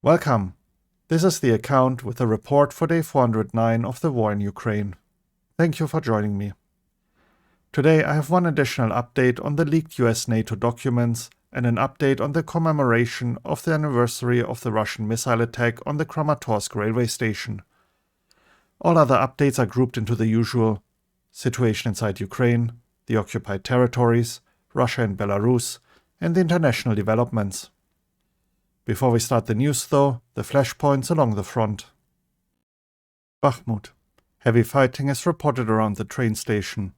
Welcome! This is the account with the report for day 409 of the war in Ukraine. Thank you for joining me. Today I have one additional update on the leaked US-NATO documents and an update on the commemoration of the anniversary of the Russian missile attack on the Kramatorsk railway station. All other updates are grouped into the usual: situation inside Ukraine, the occupied territories, Russia and Belarus, and the international developments. Before we start the news though, the flashpoints along the front. Bakhmut. Heavy fighting is reported around the train station.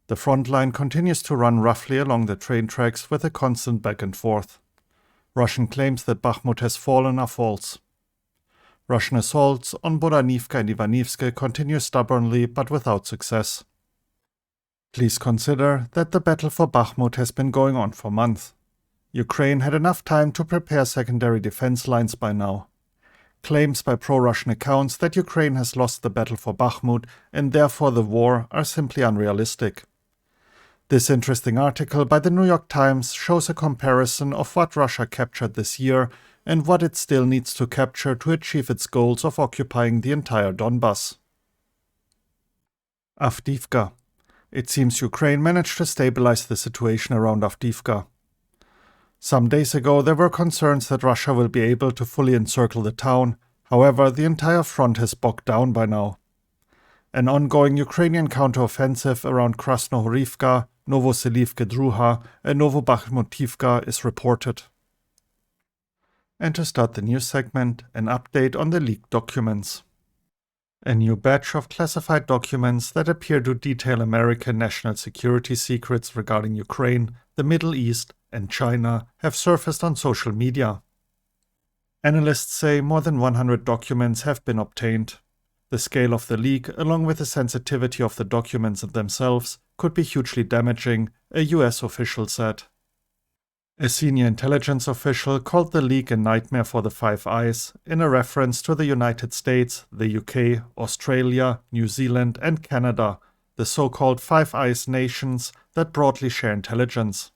The front line continues to run roughly along the train tracks with a constant back and forth. Russian claims that Bakhmut has fallen are false. Russian assaults on Bodanivka and Ivanivske continue stubbornly but without success. Please consider that the battle for Bakhmut has been going on for months. Ukraine had enough time to prepare secondary defense lines by now. Claims by pro-Russian accounts that Ukraine has lost the battle for Bakhmut and therefore the war are simply unrealistic. This interesting article by the New York Times shows a comparison of what Russia captured this year and what it still needs to capture to achieve its goals of occupying the entire Donbas. Avdiivka. It seems Ukraine managed to stabilize the situation around Avdiivka. Some days ago there were concerns that Russia will be able to fully encircle the town, however the entire front has bogged down by now. An ongoing Ukrainian counteroffensive around Krasnohorivka, Novoselivka Druha and Novobakhmutivka is reported. And to start the news segment, an update on the leaked documents. A new batch of classified documents that appear to detail American national security secrets regarding Ukraine, the Middle East, and China have surfaced on social media. Analysts say more than 100 documents have been obtained. The scale of the leak, along with the sensitivity of the documents themselves, could be hugely damaging, a US official said. A senior intelligence official called the leak a nightmare for the Five Eyes, in a reference to the United States, the UK, Australia, New Zealand, and Canada, the so-called Five Eyes nations that broadly share intelligence.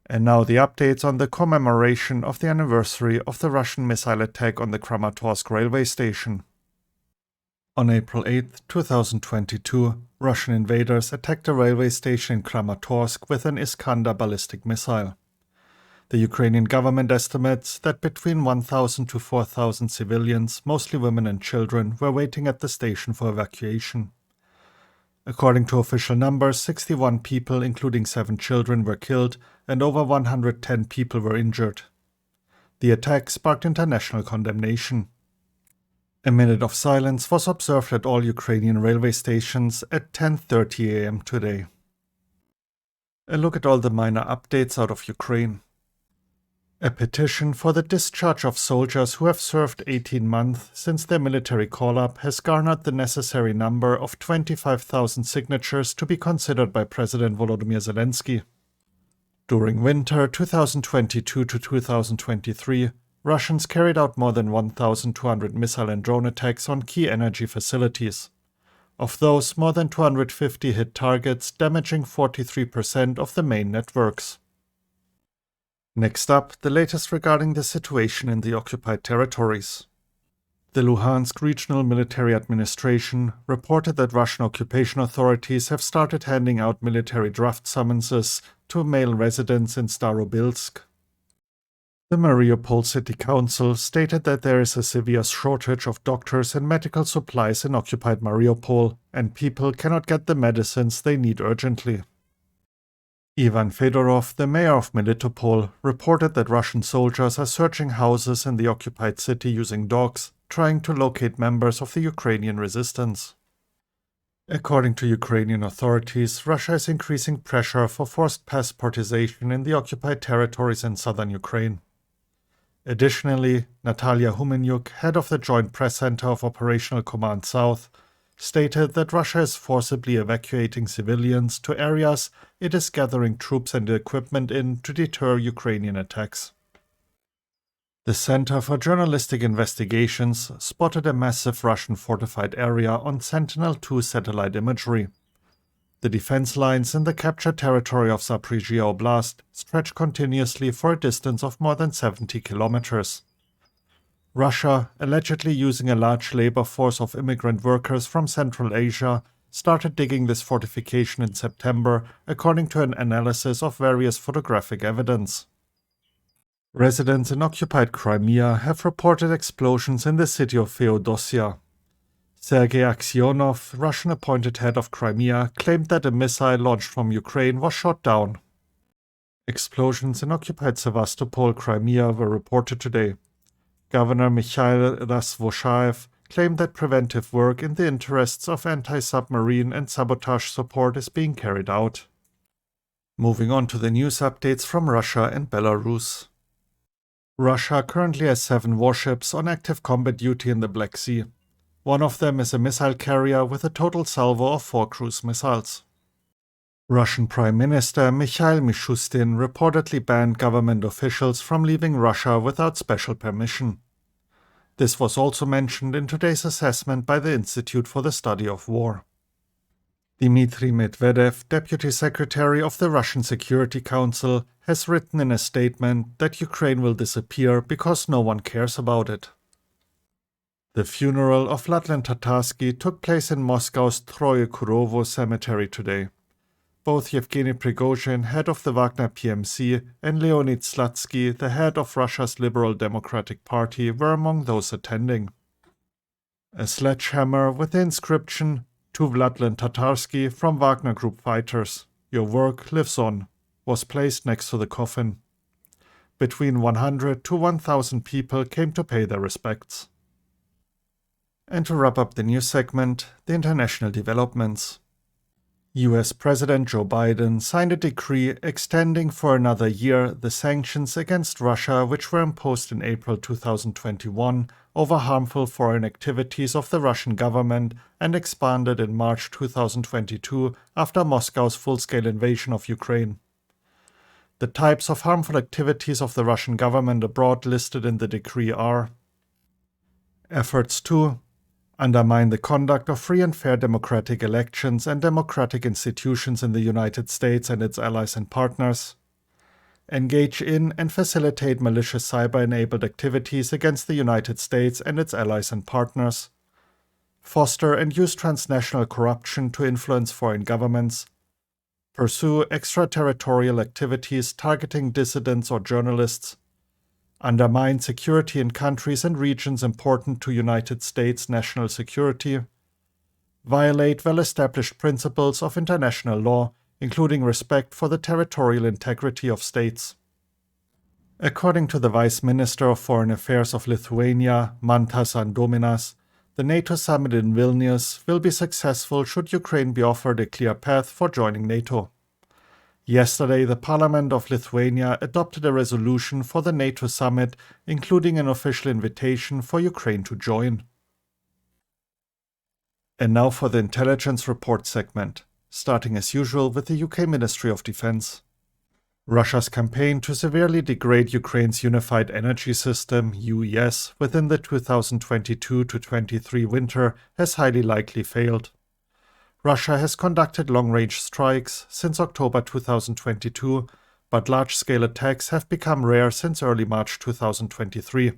And now the updates on the commemoration of the anniversary of the Russian missile attack on the Kramatorsk railway station. On April 8, 2022, Russian invaders attacked a railway station in Kramatorsk with an Iskander ballistic missile. The Ukrainian government estimates that between 1,000 to 4,000 civilians, mostly women and children, were waiting at the station for evacuation. According to official numbers, 61 people, including 7 children, were killed and over 110 people were injured. The attack sparked international condemnation. A minute of silence was observed at all Ukrainian railway stations at 10:30 a.m. today. A look at all the minor updates out of Ukraine. A petition for the discharge of soldiers who have served 18 months since their military call-up has garnered the necessary number of 25,000 signatures to be considered by President Volodymyr Zelensky. During winter 2022 to 2023, Russians carried out more than 1,200 missile and drone attacks on key energy facilities. Of those, more than 250 hit targets, damaging 43% of the main networks. Next up, the latest regarding the situation in the occupied territories. The Luhansk Regional Military Administration reported that Russian occupation authorities have started handing out military draft summonses to male residents in Starobilsk. The Mariupol City Council stated that there is a severe shortage of doctors and medical supplies in occupied Mariupol, and people cannot get the medicines they need urgently. Ivan Fedorov, the mayor of Melitopol, reported that Russian soldiers are searching houses in the occupied city using dogs, trying to locate members of the Ukrainian resistance. According to Ukrainian authorities, Russia is increasing pressure for forced passportization in the occupied territories in southern Ukraine. Additionally, Natalia Humenyuk, head of the Joint Press Center of Operational Command South, stated that Russia is forcibly evacuating civilians to areas it is gathering troops and equipment in to deter Ukrainian attacks. The Center for Journalistic Investigations spotted a massive Russian fortified area on Sentinel-2 satellite imagery. The defense lines in the captured territory of Zaporizhia Oblast stretch continuously for a distance of more than 70 kilometers. Russia, allegedly using a large labor force of immigrant workers from Central Asia, started digging this fortification in September, according to an analysis of various photographic evidence. Residents in occupied Crimea have reported explosions in the city of Feodosiia. Sergei Aksionov, Russian-appointed head of Crimea, claimed that a missile launched from Ukraine was shot down. Explosions in occupied Sevastopol, Crimea, were reported today. Governor Mikhail Razvoshaev claimed that preventive work in the interests of anti-submarine and sabotage support is being carried out. Moving on to the news updates from Russia and Belarus. Russia currently has 7 warships on active combat duty in the Black Sea. One of them is a missile carrier with a total salvo of 4 cruise missiles. Russian Prime Minister Mikhail Mishustin reportedly banned government officials from leaving Russia without special permission. This was also mentioned in today's assessment by the Institute for the Study of War. Dmitry Medvedev, Deputy Secretary of the Russian Security Council, has written in a statement that Ukraine will disappear because no one cares about it. The funeral of Vladlen Tatarsky took place in Moscow's Troyekurovo cemetery today. Both Yevgeny Prigozhin, head of the Wagner PMC, and Leonid Slutsky, the head of Russia's Liberal Democratic Party, were among those attending. A sledgehammer with the inscription, "To Vladlen Tatarsky from Wagner Group fighters, your work lives on," was placed next to the coffin. Between 100 to 1,000 people came to pay their respects. And to wrap up the news segment, the international developments. US President Joe Biden signed a decree extending for another year the sanctions against Russia which were imposed in April 2021 over harmful foreign activities of the Russian government and expanded in March 2022 after Moscow's full-scale invasion of Ukraine. The types of harmful activities of the Russian government abroad listed in the decree are: efforts to undermine the conduct of free and fair democratic elections and democratic institutions in the United States and its allies and partners, engage in and facilitate malicious cyber-enabled activities against the United States and its allies and partners, foster and use transnational corruption to influence foreign governments, pursue extraterritorial activities targeting dissidents or journalists, undermine security in countries and regions important to United States national security, violate well-established principles of international law, including respect for the territorial integrity of states. According to the Vice Minister of Foreign Affairs of Lithuania, Mantas Andominas, the NATO summit in Vilnius will be successful should Ukraine be offered a clear path for joining NATO. Yesterday, the Parliament of Lithuania adopted a resolution for the NATO summit, including an official invitation for Ukraine to join. And now for the intelligence report segment, starting as usual with the UK Ministry of Defense. Russia's campaign to severely degrade Ukraine's unified energy system, UES, within the 2022-23 winter has highly likely failed. Russia has conducted long-range strikes since October 2022, but large-scale attacks have become rare since early March 2023.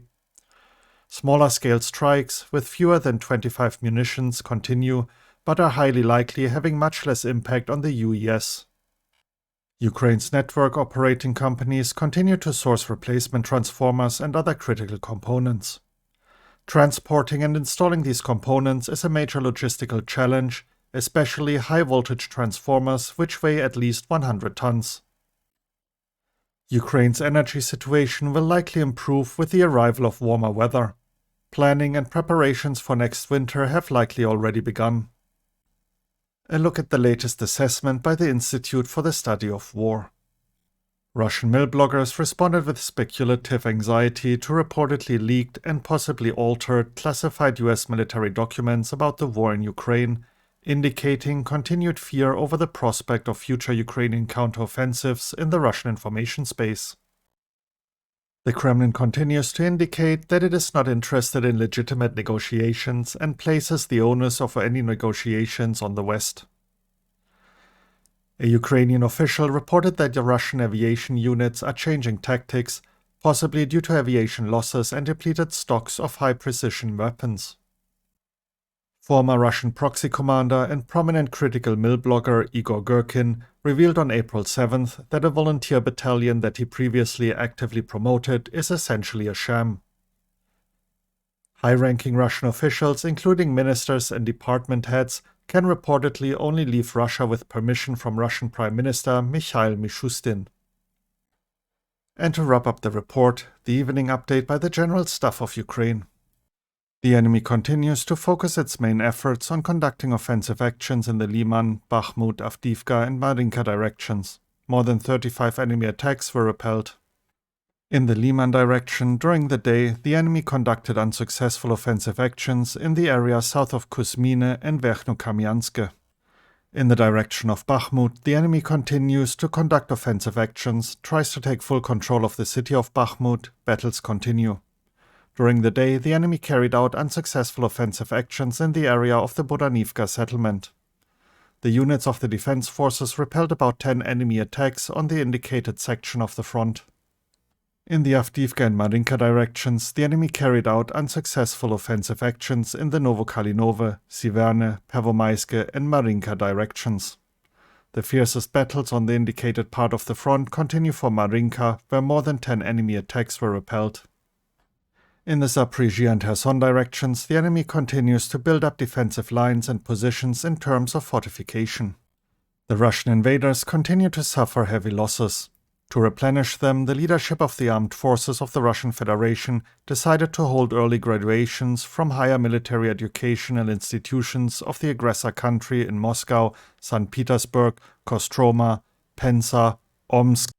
Smaller-scale strikes with fewer than 25 munitions continue, but are highly likely having much less impact on the UES. Ukraine's network operating companies continue to source replacement transformers and other critical components. Transporting and installing these components is a major logistical challenge, especially high-voltage transformers which weigh at least 100 tons. Ukraine's energy situation will likely improve with the arrival of warmer weather. Planning and preparations for next winter have likely already begun. A look at the latest assessment by the Institute for the Study of War. Russian mill bloggers responded with speculative anxiety to reportedly leaked and possibly altered classified US military documents about the war in Ukraine, indicating continued fear over the prospect of future Ukrainian counteroffensives in the Russian information space. The Kremlin continues to indicate that it is not interested in legitimate negotiations and places the onus of any negotiations on the West. A Ukrainian official reported that the Russian aviation units are changing tactics, possibly due to aviation losses and depleted stocks of high-precision weapons. Former Russian proxy commander and prominent critical mill blogger Igor Girkin revealed on April 7th that a volunteer battalion that he previously actively promoted is essentially a sham. High-ranking Russian officials, including ministers and department heads, can reportedly only leave Russia with permission from Russian Prime Minister Mikhail Mishustin. And to wrap up the report, the evening update by the General Staff of Ukraine. The enemy continues to focus its main efforts on conducting offensive actions in the Liman, Bakhmut, Avdiivka and Marinka directions. More than 35 enemy attacks were repelled. In the Liman direction, during the day, the enemy conducted unsuccessful offensive actions in the area south of Kuzmine and Verkhnokamianske. In the direction of Bakhmut, the enemy continues to conduct offensive actions, tries to take full control of the city of Bakhmut. Battles continue. During the day, the enemy carried out unsuccessful offensive actions in the area of the Bodanivka settlement. The units of the defense forces repelled about 10 enemy attacks on the indicated section of the front. In the Avdiivka and Marinka directions, the enemy carried out unsuccessful offensive actions in the Novokalinove, Siverne, Pervomaiske and Marinka directions. The fiercest battles on the indicated part of the front continue for Marinka, where more than 10 enemy attacks were repelled. In the Zaporizhzhia and Kherson directions, the enemy continues to build up defensive lines and positions in terms of fortification. The Russian invaders continue to suffer heavy losses. To replenish them, the leadership of the armed forces of the Russian Federation decided to hold early graduations from higher military educational institutions of the aggressor country in Moscow, St. Petersburg, Kostroma, Penza, Omsk,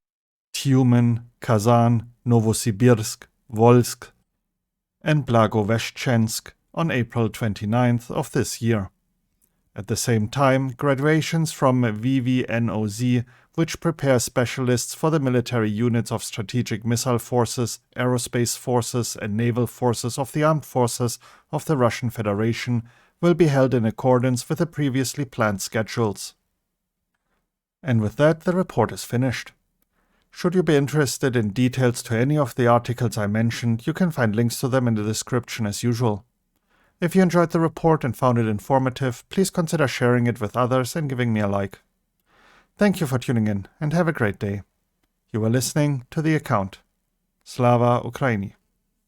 Tyumen, Kazan, Novosibirsk, Volsk, and Blagoveshchensk on April 29th of this year. At the same time, graduations from VVNOZ, which prepare specialists for the military units of strategic missile forces, aerospace forces, and naval forces of the armed forces of the Russian Federation, will be held in accordance with the previously planned schedules. And with that, the report is finished. Should you be interested in details to any of the articles I mentioned, you can find links to them in the description as usual. If you enjoyed the report and found it informative, please consider sharing it with others and giving me a like. Thank you for tuning in and have a great day. You were listening to The Account. Slava Ukraini.